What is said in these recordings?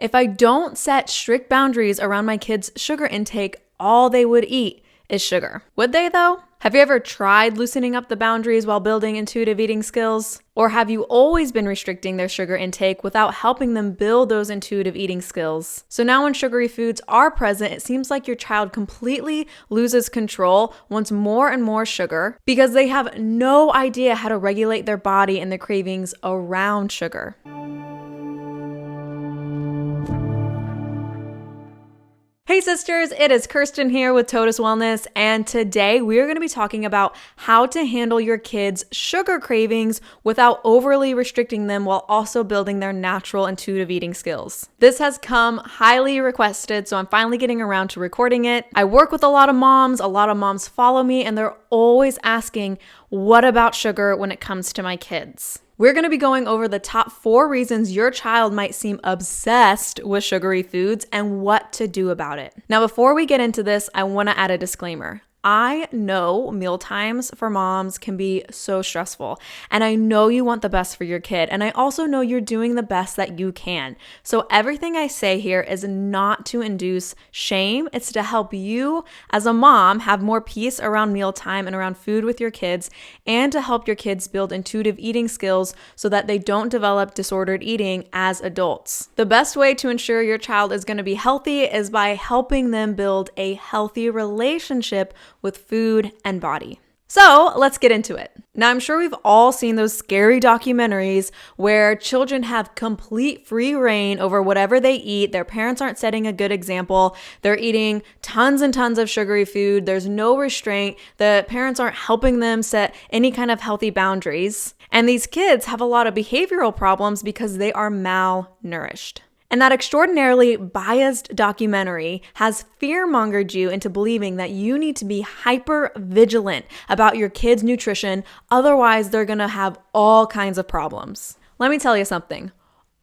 If I don't set strict boundaries around my kids' sugar intake, all they would eat is sugar. Would they though? Have you ever tried loosening up the boundaries while building intuitive eating skills? Or have you always been restricting their sugar intake without helping them build those intuitive eating skills? So now when sugary foods are present, it seems like your child completely loses control, wants more and more sugar, because they have no idea how to regulate their body and their cravings around sugar. Hey sisters, it is Kirsten here with Totus Wellness, and today we are going to be talking about how to handle your kids' sugar cravings without overly restricting them while also building their natural intuitive eating skills. This has come highly requested, so I'm finally getting around to recording it. I work with a lot of moms follow me, and they're always asking, what about sugar when it comes to my kids? We're going to be going over the top 4 reasons your child might seem obsessed with sugary foods and what to do about it. Now, before we get into this, I want to add a disclaimer. I know meal times for moms can be so stressful, and I know you want the best for your kid, and I also know you're doing the best that you can. So everything I say here is not to induce shame. It's to help you as a mom have more peace around mealtime and around food with your kids, and to help your kids build intuitive eating skills so that they don't develop disordered eating as adults. The best way to ensure your child is going to be healthy is by helping them build a healthy relationship with food and body. So let's get into it. Now, I'm sure we've all seen those scary documentaries where children have complete free reign over whatever they eat. Their parents aren't setting a good example. They're eating tons and tons of sugary food. There's no restraint. The parents aren't helping them set any kind of healthy boundaries. And these kids have a lot of behavioral problems because they are malnourished. And that extraordinarily biased documentary has fear-mongered you into believing that you need to be hyper vigilant about your kids' nutrition, otherwise they're gonna have all kinds of problems. Let me tell you something.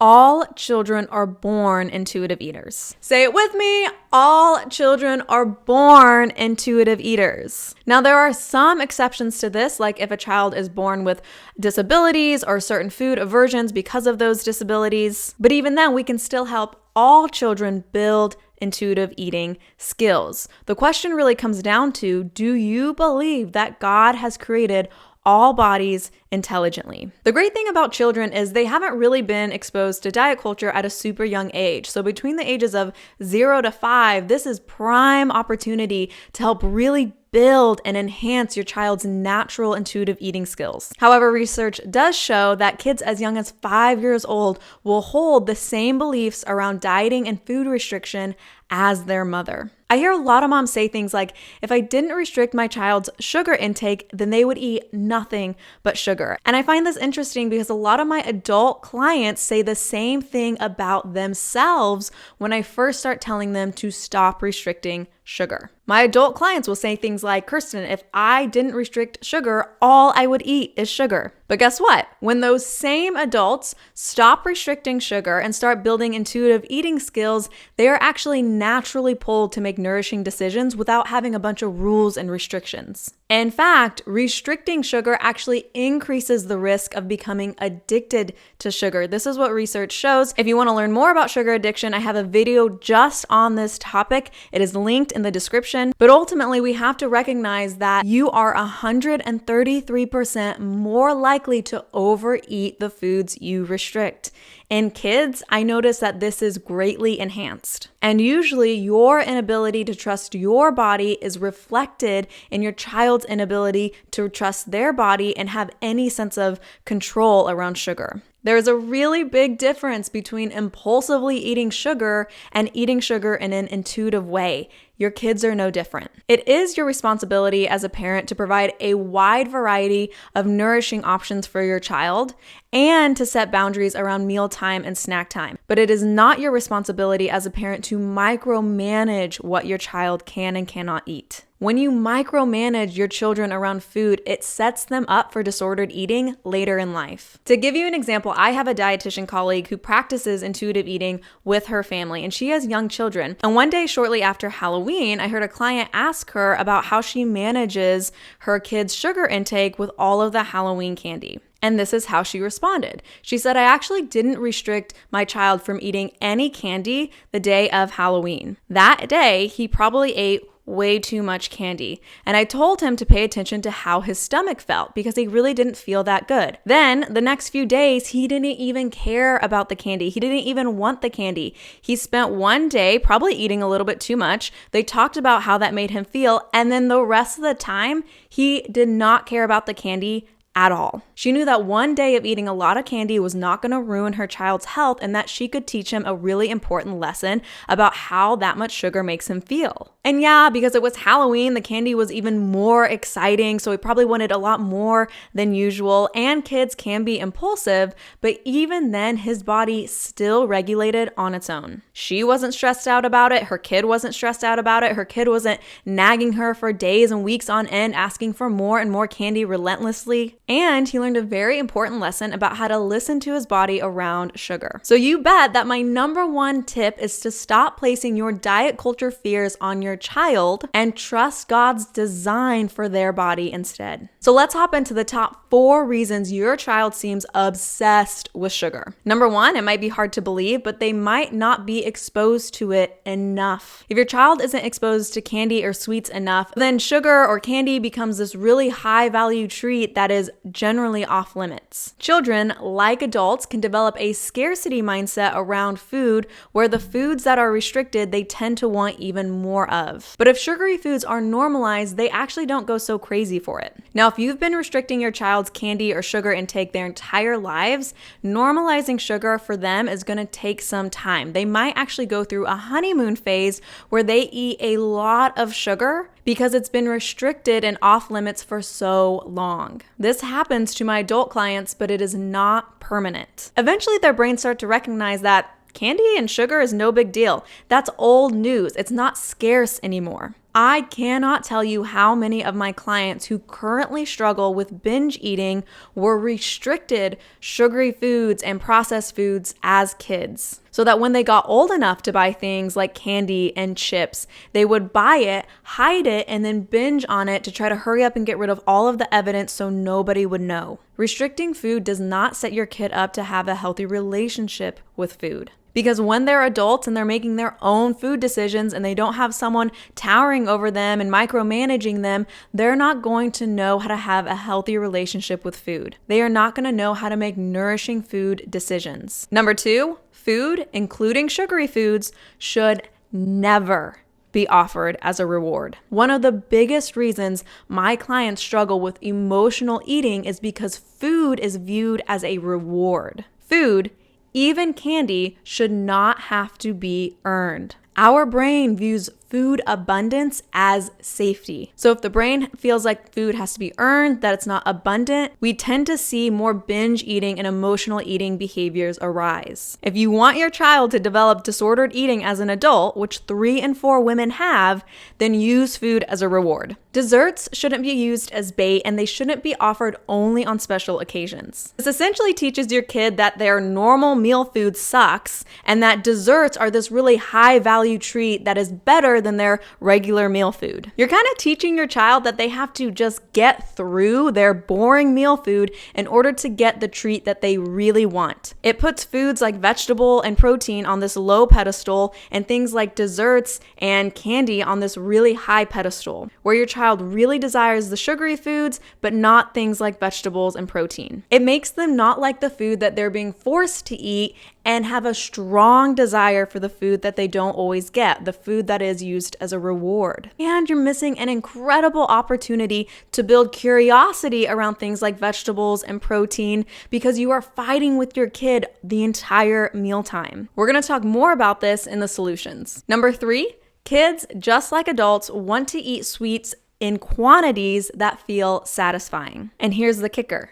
All children are born intuitive eaters. Say it with me. All children are born intuitive eaters. Now, there are some exceptions to this, like if a child is born with disabilities or certain food aversions because of those disabilities. But even then, we can still help all children build intuitive eating skills. The question really comes down to, do you believe that God has created all bodies intelligently? The great thing about children is they haven't really been exposed to diet culture at a super young age. So between the ages of 0 to 5, this is prime opportunity to help really build and enhance your child's natural intuitive eating skills. However, research does show that kids as young as 5 years old will hold the same beliefs around dieting and food restriction as their mother. I hear a lot of moms say things like, if I didn't restrict my child's sugar intake, then they would eat nothing but sugar. And I find this interesting because a lot of my adult clients say the same thing about themselves when I first start telling them to stop restricting sugar. My adult clients will say things like, Kirsten, if I didn't restrict sugar, all I would eat is sugar. But guess what? When those same adults stop restricting sugar and start building intuitive eating skills, they are actually naturally pulled to make nourishing decisions without having a bunch of rules and restrictions. In fact, restricting sugar actually increases the risk of becoming addicted to sugar. This is what research shows. If you want to learn more about sugar addiction, I have a video just on this topic. It is linked in the description. But ultimately, we have to recognize that you are 133% more likely to overeat the foods you restrict. In kids, I notice that this is greatly enhanced. And usually your inability to trust your body is reflected in your child's inability to trust their body and have any sense of control around sugar. There is a really big difference between impulsively eating sugar and eating sugar in an intuitive way. Your kids are no different. It is your responsibility as a parent to provide a wide variety of nourishing options for your child and to set boundaries around mealtime and snack time. But it is not your responsibility as a parent to micromanage what your child can and cannot eat. When you micromanage your children around food, it sets them up for disordered eating later in life. To give you an example, I have a dietitian colleague who practices intuitive eating with her family, and she has young children. And one day shortly after Halloween, I heard a client ask her about how she manages her kids' sugar intake with all of the Halloween candy. And this is how she responded. She said, I actually didn't restrict my child from eating any candy the day of Halloween. That day, he probably ate way too much candy. And I told him to pay attention to how his stomach felt because he really didn't feel that good. Then the next few days, he didn't even care about the candy. He didn't even want the candy. He spent one day probably eating a little bit too much. They talked about how that made him feel. And then the rest of the time, he did not care about the candy at all. She knew that one day of eating a lot of candy was not going to ruin her child's health and that she could teach him a really important lesson about how that much sugar makes him feel. And yeah, because it was Halloween, the candy was even more exciting, so he probably wanted a lot more than usual, and kids can be impulsive, but even then, his body still regulated on its own. She wasn't stressed out about it, her kid wasn't stressed out about it, her kid wasn't nagging her for days and weeks on end, asking for more and more candy relentlessly. And he learned a very important lesson about how to listen to his body around sugar. So you bet that my number one tip is to stop placing your diet culture fears on your child and trust God's design for their body instead. So let's hop into the top 4 reasons your child seems obsessed with sugar. Number 1, it might be hard to believe, but they might not be exposed to it enough. If your child isn't exposed to candy or sweets enough, then sugar or candy becomes this really high value treat that is generally off limits. Children, like adults, can develop a scarcity mindset around food where the foods that are restricted they tend to want even more of. But if sugary foods are normalized, they actually don't go so crazy for it. Now, if you've been restricting your child's candy or sugar intake their entire lives, normalizing sugar for them is going to take some time. They might actually go through a honeymoon phase where they eat a lot of sugar because it's been restricted and off limits for so long. This happens to my adult clients, but it is not permanent. Eventually, their brains start to recognize that candy and sugar is no big deal. That's old news. It's not scarce anymore. I cannot tell you how many of my clients who currently struggle with binge eating were restricted sugary foods and processed foods as kids, so that when they got old enough to buy things like candy and chips, they would buy it, hide it, and then binge on it to try to hurry up and get rid of all of the evidence so nobody would know. Restricting food does not set your kid up to have a healthy relationship with food. Because when they're adults and they're making their own food decisions and they don't have someone towering over them and micromanaging them, they're not going to know how to have a healthy relationship with food. They are not going to know how to make nourishing food decisions. Number 2, food, including sugary foods, should never be offered as a reward. One of the biggest reasons my clients struggle with emotional eating is because food is viewed as a reward. Food, even candy, should not have to be earned. Our brain views food abundance as safety. So if the brain feels like food has to be earned, that it's not abundant, we tend to see more binge eating and emotional eating behaviors arise. If you want your child to develop disordered eating as an adult, which 3 in 4 women have, then use food as a reward. Desserts shouldn't be used as bait, and they shouldn't be offered only on special occasions. This essentially teaches your kid that their normal meal food sucks and that desserts are this really high value treat that is better than their regular meal food. You're kind of teaching your child that they have to just get through their boring meal food in order to get the treat that they really want. It puts foods like vegetable and protein on this low pedestal and things like desserts and candy on this really high pedestal, where your child really desires the sugary foods, but not things like vegetables and protein. It makes them not like the food that they're being forced to eat and have a strong desire for the food that they don't always get, the food that is used as a reward. And you're missing an incredible opportunity to build curiosity around things like vegetables and protein because you are fighting with your kid the entire mealtime. We're going to talk more about this in the solutions. Number 3, kids, just like adults, want to eat sweets in quantities that feel satisfying. And here's the kicker.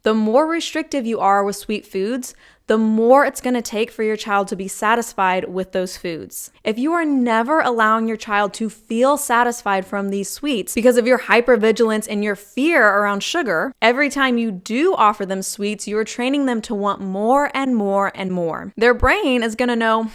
The more restrictive you are with sweet foods, the more it's going to take for your child to be satisfied with those foods. If you are never allowing your child to feel satisfied from these sweets because of your hypervigilance and your fear around sugar, every time you do offer them sweets, you're training them to want more and more and more. Their brain is going to know,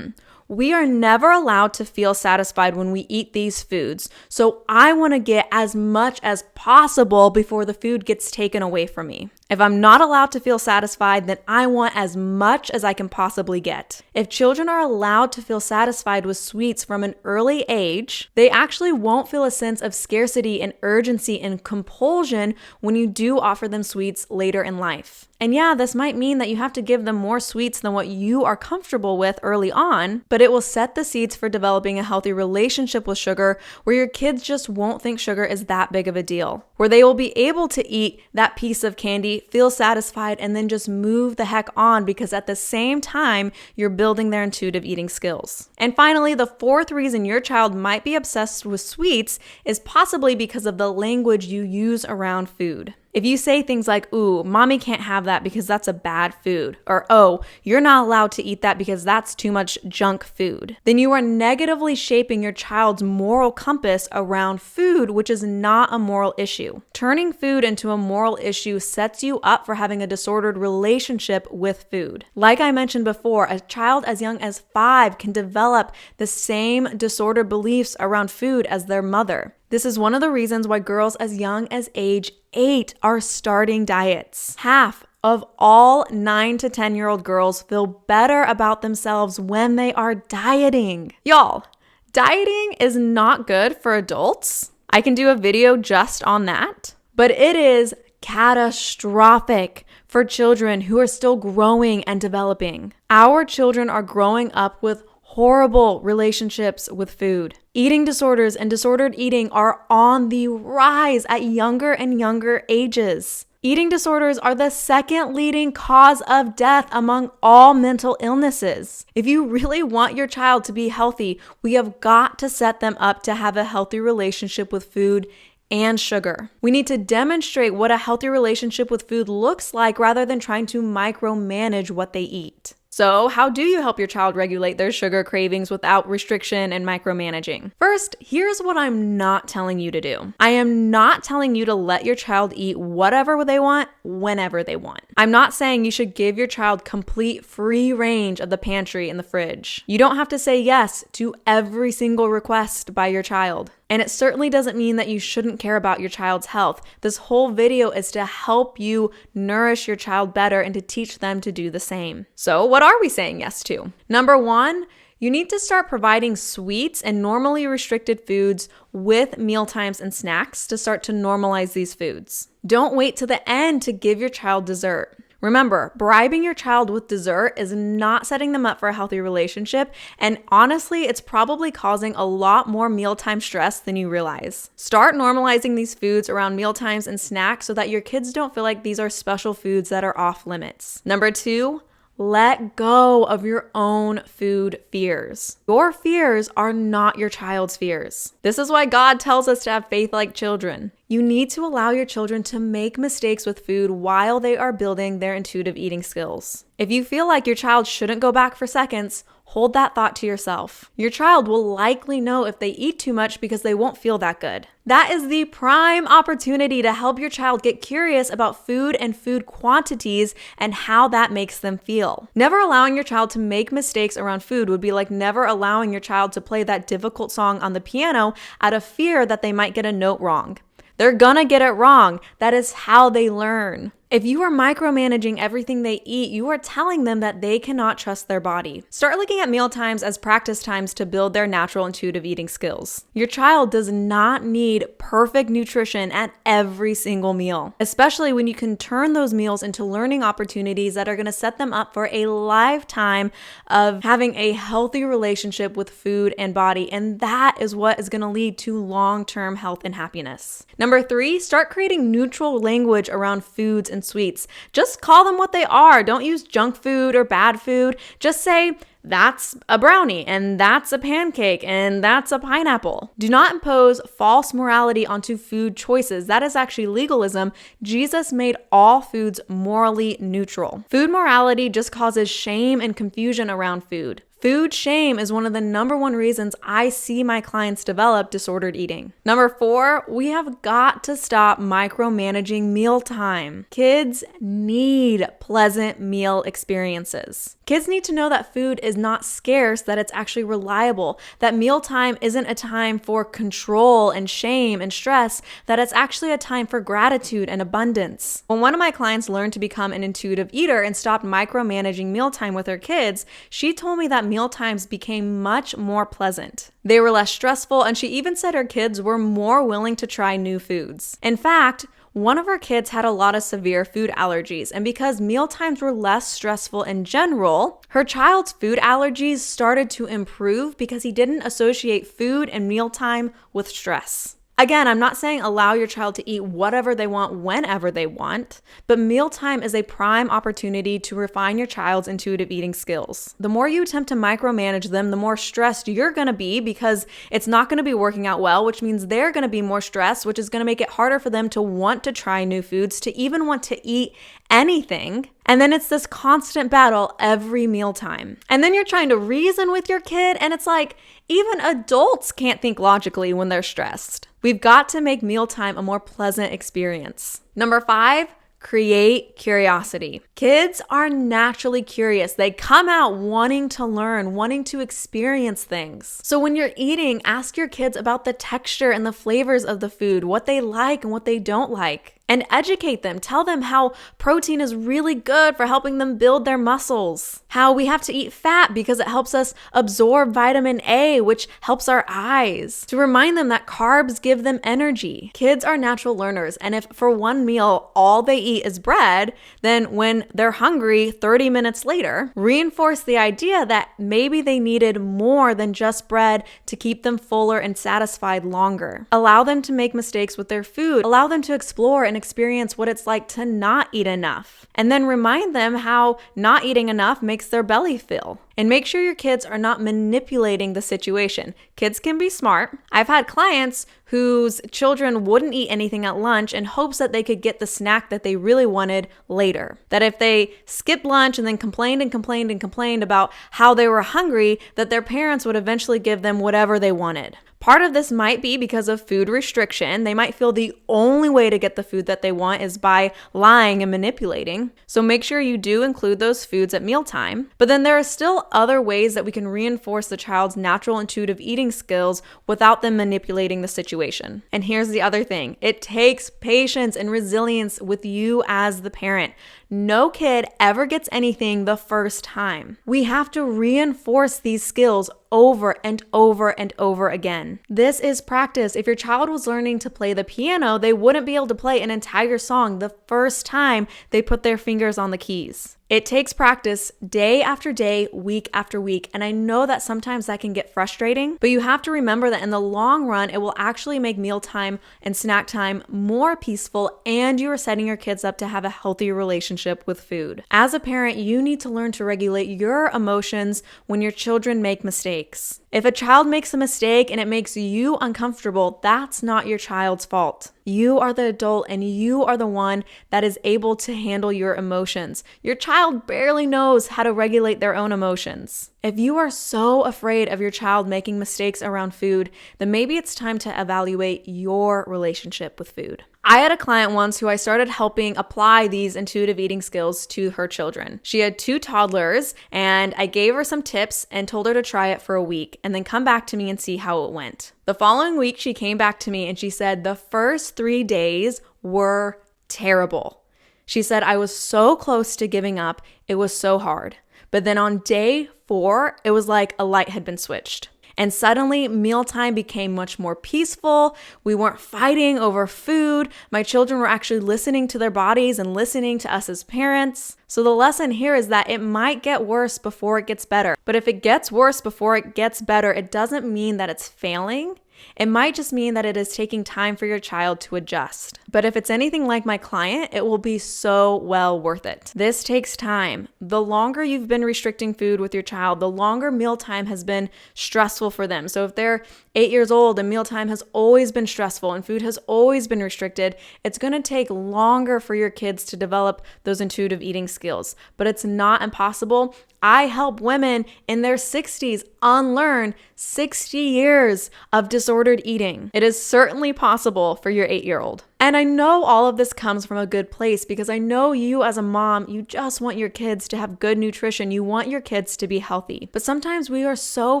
we are never allowed to feel satisfied when we eat these foods, so I want to get as much as possible before the food gets taken away from me. If I'm not allowed to feel satisfied, then I want as much as I can possibly get. If children are allowed to feel satisfied with sweets from an early age, they actually won't feel a sense of scarcity and urgency and compulsion when you do offer them sweets later in life. And yeah, this might mean that you have to give them more sweets than what you are comfortable with early on, but it will set the seeds for developing a healthy relationship with sugar where your kids just won't think sugar is that big of a deal, where they will be able to eat that piece of candy, feel satisfied, and then just move the heck on because at the same time, you're building their intuitive eating skills. And finally, the fourth reason your child might be obsessed with sweets is possibly because of the language you use around food. If you say things like, ooh, mommy can't have that because that's a bad food, or oh, you're not allowed to eat that because that's too much junk food, then you are negatively shaping your child's moral compass around food, which is not a moral issue. Turning food into a moral issue sets you up for having a disordered relationship with food. Like I mentioned before, a child as young as 5 can develop the same disordered beliefs around food as their mother. This is one of the reasons why girls as young as age 8 are starting diets. Half of all 9 to 10-year-old girls feel better about themselves when they are dieting. Y'all, dieting is not good for adults. I can do a video just on that, but it is catastrophic for children who are still growing and developing. Our children are growing up with horrible relationships with food. Eating disorders and disordered eating are on the rise at younger and younger ages. Eating disorders are the second leading cause of death among all mental illnesses. If you really want your child to be healthy, we have got to set them up to have a healthy relationship with food and sugar. We need to demonstrate what a healthy relationship with food looks like rather than trying to micromanage what they eat. So, how do you help your child regulate their sugar cravings without restriction and micromanaging? First, here's what I'm not telling you to do. I am not telling you to let your child eat whatever they want, whenever they want. I'm not saying you should give your child complete free range of the pantry and the fridge. You don't have to say yes to every single request by your child. And it certainly doesn't mean that you shouldn't care about your child's health. This whole video is to help you nourish your child better and to teach them to do the same. So what are we saying yes to? Number 1, you need to start providing sweets and normally restricted foods with mealtimes and snacks to start to normalize these foods. Don't wait to the end to give your child dessert. Remember, bribing your child with dessert is not setting them up for a healthy relationship, and honestly, it's probably causing a lot more mealtime stress than you realize. Start normalizing these foods around mealtimes and snacks so that your kids don't feel like these are special foods that are off limits. Number 2, let go of your own food fears. Your fears are not your child's fears. This is why God tells us to have faith like children. You need to allow your children to make mistakes with food while they are building their intuitive eating skills. If you feel like your child shouldn't go back for seconds, hold that thought to yourself. Your child will likely know if they eat too much because they won't feel that good. That is the prime opportunity to help your child get curious about food and food quantities and how that makes them feel. Never allowing your child to make mistakes around food would be like never allowing your child to play that difficult song on the piano out of fear that they might get a note wrong. They're gonna get it wrong. That is how they learn. If you are micromanaging everything they eat, you are telling them that they cannot trust their body. Start looking at meal times as practice times to build their natural intuitive eating skills. Your child does not need perfect nutrition at every single meal, especially when you can turn those meals into learning opportunities that are going to set them up for a lifetime of having a healthy relationship with food and body. And that is what is going to lead to long-term health and happiness. Number 3, start creating neutral language around foods and sweets. Just call them what they are. Don't use junk food or bad food. Just say, that's a brownie, and that's a pancake, and that's a pineapple. Do not impose false morality onto food choices. That is actually legalism. Jesus made all foods morally neutral. Food morality just causes shame and confusion around food. Food shame is one of the number one reasons I see my clients develop disordered eating. Number 4, we have got to stop micromanaging mealtime. Kids need pleasant meal experiences. Kids need to know that food is not scarce, that it's actually reliable, that mealtime isn't a time for control and shame and stress, that it's actually a time for gratitude and abundance. When one of my clients learned to become an intuitive eater and stopped micromanaging mealtime with her kids, she told me that mealtimes became much more pleasant. They were less stressful, and she even said her kids were more willing to try new foods. In fact, one of her kids had a lot of severe food allergies, and because mealtimes were less stressful in general, her child's food allergies started to improve because he didn't associate food and mealtime with stress. Again, I'm not saying allow your child to eat whatever they want whenever they want, but mealtime is a prime opportunity to refine your child's intuitive eating skills. The more you attempt to micromanage them, the more stressed you're going to be because it's not going to be working out well, which means they're going to be more stressed, which is going to make it harder for them to want to try new foods, to even want to eat anything. And then it's this constant battle every mealtime. And then you're trying to reason with your kid, and it's like even adults can't think logically when they're stressed. We've got to make mealtime a more pleasant experience. Number 5, create curiosity. Kids are naturally curious. They come out wanting to learn, wanting to experience things. So when you're eating, ask your kids about the texture and the flavors of the food, what they like and what they don't like. And educate them. Tell them how protein is really good for helping them build their muscles. How we have to eat fat because it helps us absorb vitamin A, which helps our eyes. To remind them that carbs give them energy. Kids are natural learners, and if for one meal all they eat is bread, then when they're hungry 30 minutes later, reinforce the idea that maybe they needed more than just bread to keep them fuller and satisfied longer. Allow them to make mistakes with their food. Allow them to explore and experience what it's like to not eat enough. And then remind them how not eating enough makes their belly fill. And make sure your kids are not manipulating the situation. Kids can be smart. I've had clients whose children wouldn't eat anything at lunch in hopes that they could get the snack that they really wanted later. That if they skipped lunch and then complained about how they were hungry, that their parents would eventually give them whatever they wanted. Part of this might be because of food restriction. They might feel the only way to get the food that they want is by lying and manipulating. So make sure you do include those foods at mealtime. But then there are still other ways that we can reinforce the child's natural intuitive eating skills without them manipulating the situation. And here's the other thing. It takes patience and resilience with you as the parent. No kid ever gets anything the first time. We have to reinforce these skills over and over and over again. This is practice. If your child was learning to play the piano, they wouldn't be able to play an entire song the first time they put their fingers on the keys. It takes practice day after day, week after week, and I know that sometimes that can get frustrating, but you have to remember that in the long run, it will actually make mealtime and snack time more peaceful, and you are setting your kids up to have a healthy relationship with food. As a parent, you need to learn to regulate your emotions when your children make mistakes. If a child makes a mistake and it makes you uncomfortable, that's not your child's fault. You are the adult and you are the one that is able to handle your emotions. Your child barely knows how to regulate their own emotions. If you are so afraid of your child making mistakes around food, then maybe it's time to evaluate your relationship with food. I had a client once who I started helping apply these intuitive eating skills to her children. She had 2 toddlers, and I gave her some tips and told her to try it for a week and then come back to me and see how it went. The following week, she came back to me and she said the first 3 days were terrible. She said, I was so close to giving up. It was so hard. But then on day 4, it was like a light had been switched. And suddenly, mealtime became much more peaceful. We weren't fighting over food. My children were actually listening to their bodies and listening to us as parents. So the lesson here is that it might get worse before it gets better. But if it gets worse before it gets better, it doesn't mean that it's failing. It might just mean that it is taking time for your child to adjust. But if it's anything like my client, it will be so well worth it. This takes time. The longer you've been restricting food with your child, the longer mealtime has been stressful for them. So if they're 8 years old and mealtime has always been stressful and food has always been restricted, it's going to take longer for your kids to develop those intuitive eating skills. skills, but it's not impossible. I help women in their 60s unlearn 60 years of disordered eating. It is certainly possible for your 8-year-old. And I know all of this comes from a good place because I know you as a mom, you just want your kids to have good nutrition. You want your kids to be healthy. But sometimes we are so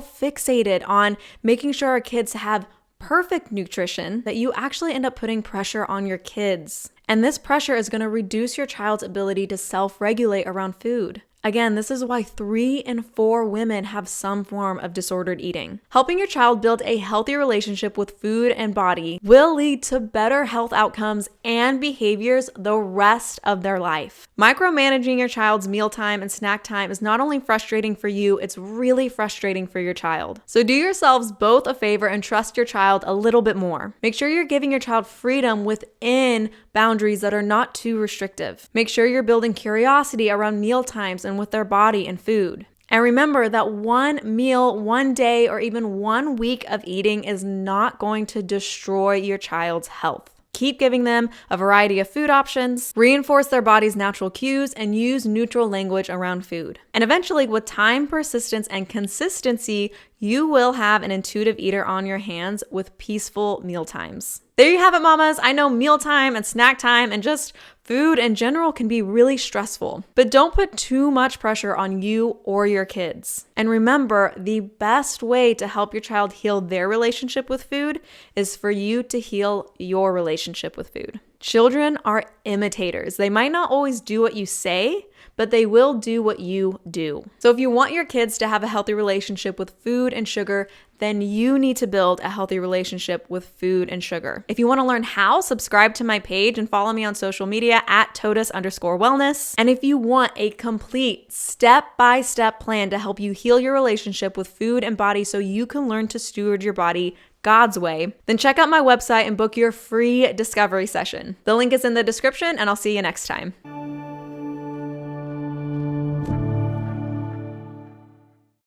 fixated on making sure our kids have perfect nutrition that you actually end up putting pressure on your kids. And this pressure is going to reduce your child's ability to self-regulate around food. Again, this is why 3 in 4 women have some form of disordered eating. Helping your child build a healthy relationship with food and body will lead to better health outcomes and behaviors the rest of their life. Micromanaging your child's mealtime and snack time is not only frustrating for you, it's really frustrating for your child. So do yourselves both a favor and trust your child a little bit more. Make sure you're giving your child freedom within boundaries that are not too restrictive. Make sure you're building curiosity around meal times and with their body and food. And remember that one meal, one day, or even 1 week of eating is not going to destroy your child's health. Keep giving them a variety of food options, reinforce their body's natural cues, and use neutral language around food. And eventually, with time, persistence, and consistency, you will have an intuitive eater on your hands with peaceful meal times. There you have it, mamas. I know mealtime and snack time and just food in general can be really stressful, but don't put too much pressure on you or your kids. And remember, the best way to help your child heal their relationship with food is for you to heal your relationship with food. Children are imitators. They might not always do what you say, but they will do what you do. So if you want your kids to have a healthy relationship with food and sugar, then you need to build a healthy relationship with food and sugar. If you want to learn how, subscribe to my page and follow me on social media at @totus_wellness. And if you want a complete step-by-step plan to help you heal your relationship with food and body so you can learn to steward your body God's way, then check out my website and book your free discovery session. The link is in the description, and I'll see you next time.